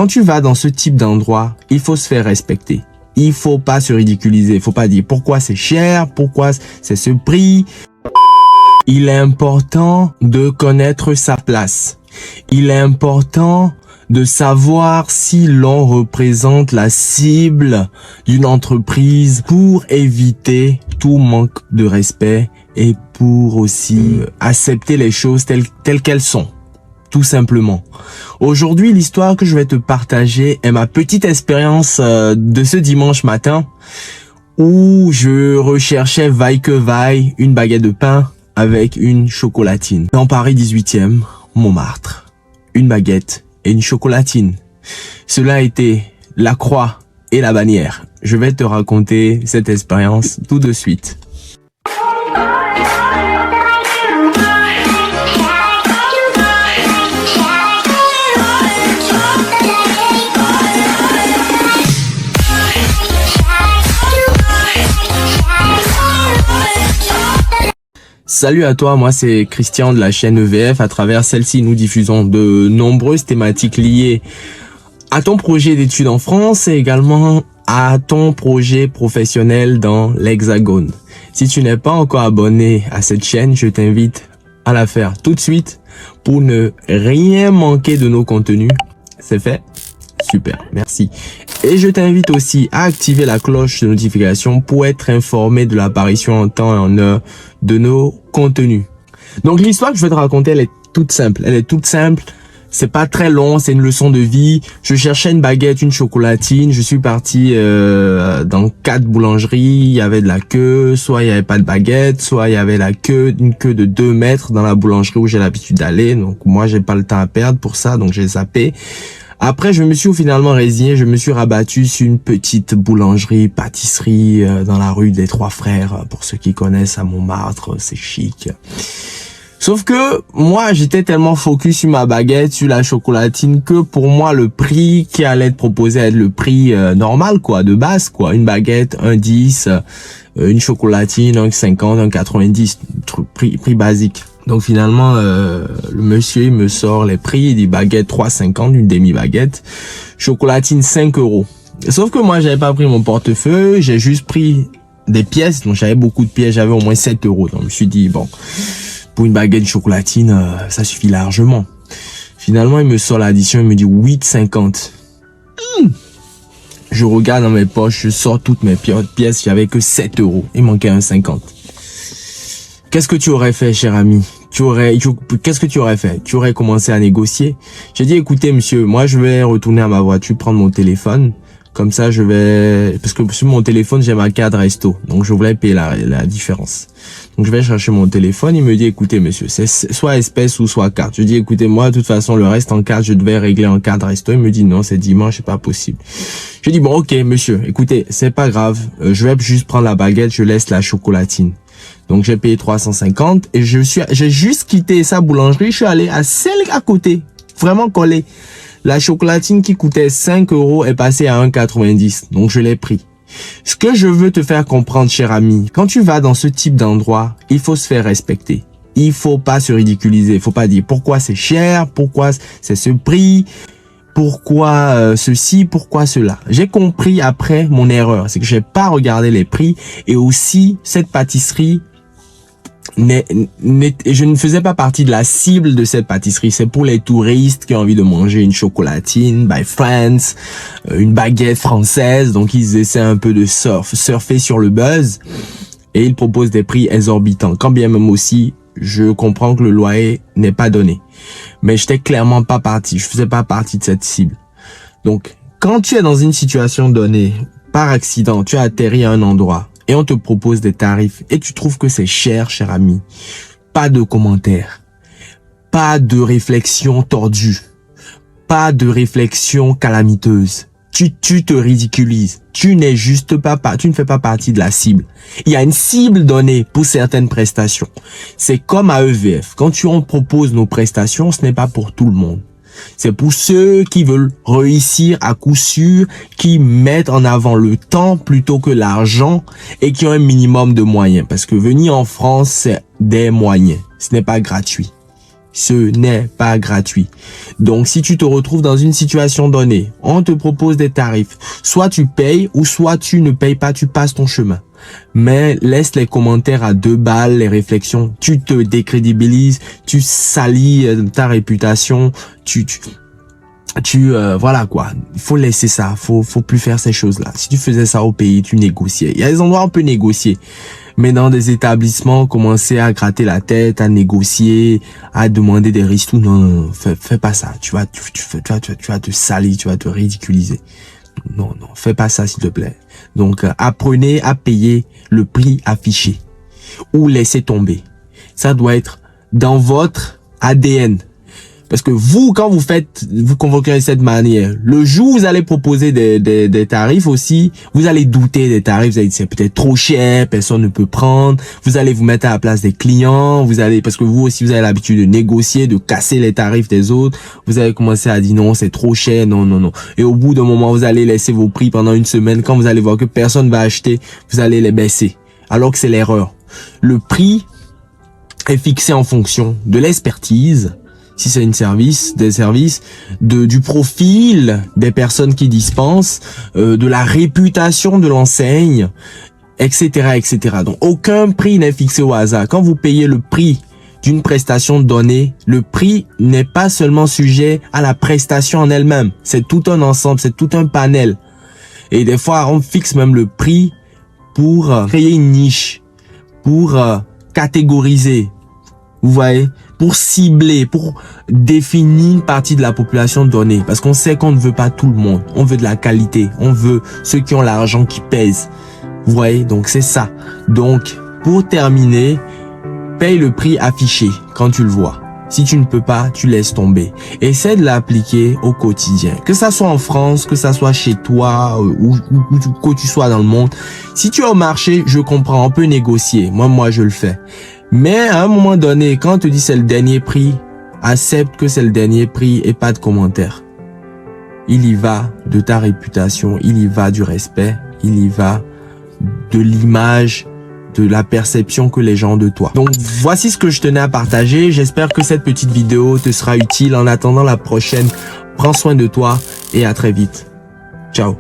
Quand tu vas dans ce type d'endroit, il faut se faire respecter. Il faut pas se ridiculiser. Il faut pas dire pourquoi c'est cher, pourquoi c'est ce prix. Il est important de connaître sa place. Il est important de savoir si l'on représente la cible d'une entreprise pour éviter tout manque de respect et pour aussi accepter les choses telles qu'elles sont. Tout simplement. Aujourd'hui, l'histoire que je vais te partager est ma petite expérience de ce dimanche matin où je recherchais vaille que vaille une baguette de pain avec une chocolatine. Dans Paris 18e, Montmartre. Une baguette et une chocolatine. Cela était la croix et la bannière. Je vais te raconter cette expérience tout de suite. Salut à toi, moi c'est Christian de la chaîne EVF. À travers celle-ci, nous diffusons de nombreuses thématiques liées à ton projet d'études en France et également à ton projet professionnel dans l'Hexagone. Si tu n'es pas encore abonné à cette chaîne, je t'invite à la faire tout de suite pour ne rien manquer de nos contenus. C'est fait? Super, merci. Et je t'invite aussi à activer la cloche de notification pour être informé de l'apparition en temps et en heure de nos contenus. Donc l'histoire que je vais te raconter, elle est toute simple. C'est pas très long, c'est une leçon de vie. Je cherchais une baguette, une chocolatine. Je suis parti dans 4 boulangeries. Il y avait de la queue, soit il y avait pas de baguette, soit il y avait une queue de 2 mètres dans la boulangerie où j'ai l'habitude d'aller. Donc moi, j'ai pas le temps à perdre pour ça, donc j'ai zappé. Après, je me suis finalement résigné, je me suis rabattu sur une petite boulangerie, pâtisserie dans la rue des Trois Frères. Pour ceux qui connaissent à Montmartre, c'est chic. Sauf que moi, j'étais tellement focus sur ma baguette, sur la chocolatine, que pour moi, le prix qui allait être proposé allait être le prix normal, quoi, de base, quoi. Une baguette, 1,10, une chocolatine, 1,50, 1,90, prix basique. Donc finalement, le monsieur il me sort les prix, il dit baguette 3,50, une demi-baguette, chocolatine 5 €. Sauf que moi, j'avais pas pris mon portefeuille, j'ai juste pris des pièces, donc j'avais beaucoup de pièces, j'avais au moins 7 €. Donc je me suis dit, bon, pour une baguette de chocolatine, ça suffit largement. Finalement, il me sort l'addition, il me dit 8,50. Je regarde dans mes poches, je sors toutes mes pièces, j'avais que 7 €, il manquait 1,50. Qu'est-ce que tu aurais fait, cher ami? Qu'est-ce que tu aurais fait? Tu aurais commencé à négocier. J'ai dit, écoutez, monsieur, moi, je vais retourner à ma voiture, prendre mon téléphone. Comme ça, parce que sur mon téléphone, j'ai ma carte resto. Donc, je voulais payer la différence. Donc, je vais chercher mon téléphone. Il me dit, écoutez, monsieur, c'est soit espèce ou soit carte. Je dis, écoutez, moi, de toute façon, le reste en carte, je devais régler en carte resto. Il me dit, non, c'est dimanche, c'est pas possible. Je dis, bon, ok, monsieur, écoutez, c'est pas grave. Je vais juste prendre la baguette, je laisse la chocolatine. Donc, j'ai payé 350 et j'ai juste quitté sa boulangerie. Je suis allé à celle à côté, vraiment collé. La chocolatine qui coûtait 5 € est passée à 1,90. Donc, je l'ai pris. Ce que je veux te faire comprendre, cher ami, quand tu vas dans ce type d'endroit, il faut se faire respecter. Il faut pas se ridiculiser. Il faut pas dire pourquoi c'est cher, pourquoi c'est ce prix, pourquoi ceci, pourquoi cela. J'ai compris après mon erreur. C'est que j'ai pas regardé les prix et aussi cette pâtisserie je ne faisais pas partie de la cible de cette pâtisserie. C'est pour les touristes qui ont envie de manger une chocolatine by friends, une baguette française. Donc ils essaient un peu de surfer sur le buzz et ils proposent des prix exorbitants. Quand bien même aussi, je comprends que le loyer n'est pas donné. Mais j'étais clairement pas parti. Je faisais pas partie de cette cible. Donc, quand tu es dans une situation donnée, par accident, tu as atterri à un endroit et on te propose des tarifs et tu trouves que c'est cher, cher ami, pas de commentaires, pas de réflexion tordue, pas de réflexion calamiteuse. Tu te ridiculises. Tu ne fais pas partie de la cible. Il y a une cible donnée pour certaines prestations. C'est comme à EVF. Quand on propose nos prestations, ce n'est pas pour tout le monde. C'est pour ceux qui veulent réussir à coup sûr, qui mettent en avant le temps plutôt que l'argent et qui ont un minimum de moyens. Parce que venir en France, c'est des moyens. Ce n'est pas gratuit. Ce n'est pas gratuit. Donc, si tu te retrouves dans une situation donnée, on te propose des tarifs. Soit tu payes ou soit tu ne payes pas, tu passes ton chemin. Mais laisse les commentaires à 2 balles, les réflexions. Tu te décrédibilises, tu salis ta réputation, voilà quoi. Il faut laisser ça. Faut plus faire ces choses-là. Si tu faisais ça au pays, tu négociais. Il y a des endroits où on peut négocier. Mais dans des établissements, commencer à gratter la tête, à négocier, à demander des ristoux, non, fais pas ça. Tu vas te salir, tu vas te ridiculiser. Non, fais pas ça s'il te plaît. Donc, apprenez à payer le prix affiché ou laissez tomber. Ça doit être dans votre ADN. Parce que vous, quand vous convoquez de cette manière, le jour où vous allez proposer des tarifs aussi, vous allez douter des tarifs, vous allez dire c'est peut-être trop cher, personne ne peut prendre, vous allez vous mettre à la place des clients, parce que vous aussi vous avez l'habitude de négocier, de casser les tarifs des autres, vous allez commencer à dire non, c'est trop cher, non. Et au bout d'un moment, vous allez laisser vos prix pendant une semaine, quand vous allez voir que personne va acheter, vous allez les baisser. Alors que c'est l'erreur. Le prix est fixé en fonction de l'expertise, si c'est des services, du profil des personnes qui dispensent, de la réputation de l'enseigne, etc. Donc, aucun prix n'est fixé au hasard. Quand vous payez le prix d'une prestation donnée, le prix n'est pas seulement sujet à la prestation en elle-même. C'est tout un ensemble, c'est tout un panel. Et des fois, on fixe même le prix pour créer une niche, pour catégoriser. Vous voyez, pour cibler, pour définir une partie de la population donnée. Parce qu'on sait qu'on ne veut pas tout le monde. On veut de la qualité. On veut ceux qui ont l'argent qui pèse. Vous voyez, donc c'est ça. Donc, pour terminer, paye le prix affiché quand tu le vois. Si tu ne peux pas, tu laisses tomber. Essaie de l'appliquer au quotidien. Que ça soit en France, que ça soit chez toi, ou que tu sois dans le monde. Si tu es au marché, je comprends, on peut négocier. Moi, je le fais. Mais à un moment donné, quand on te dit c'est le dernier prix, accepte que c'est le dernier prix et pas de commentaire. Il y va de ta réputation, il y va du respect, il y va de l'image, de la perception que les gens ont de toi. Donc voici ce que je tenais à partager. J'espère que cette petite vidéo te sera utile. En attendant la prochaine, prends soin de toi et à très vite. Ciao.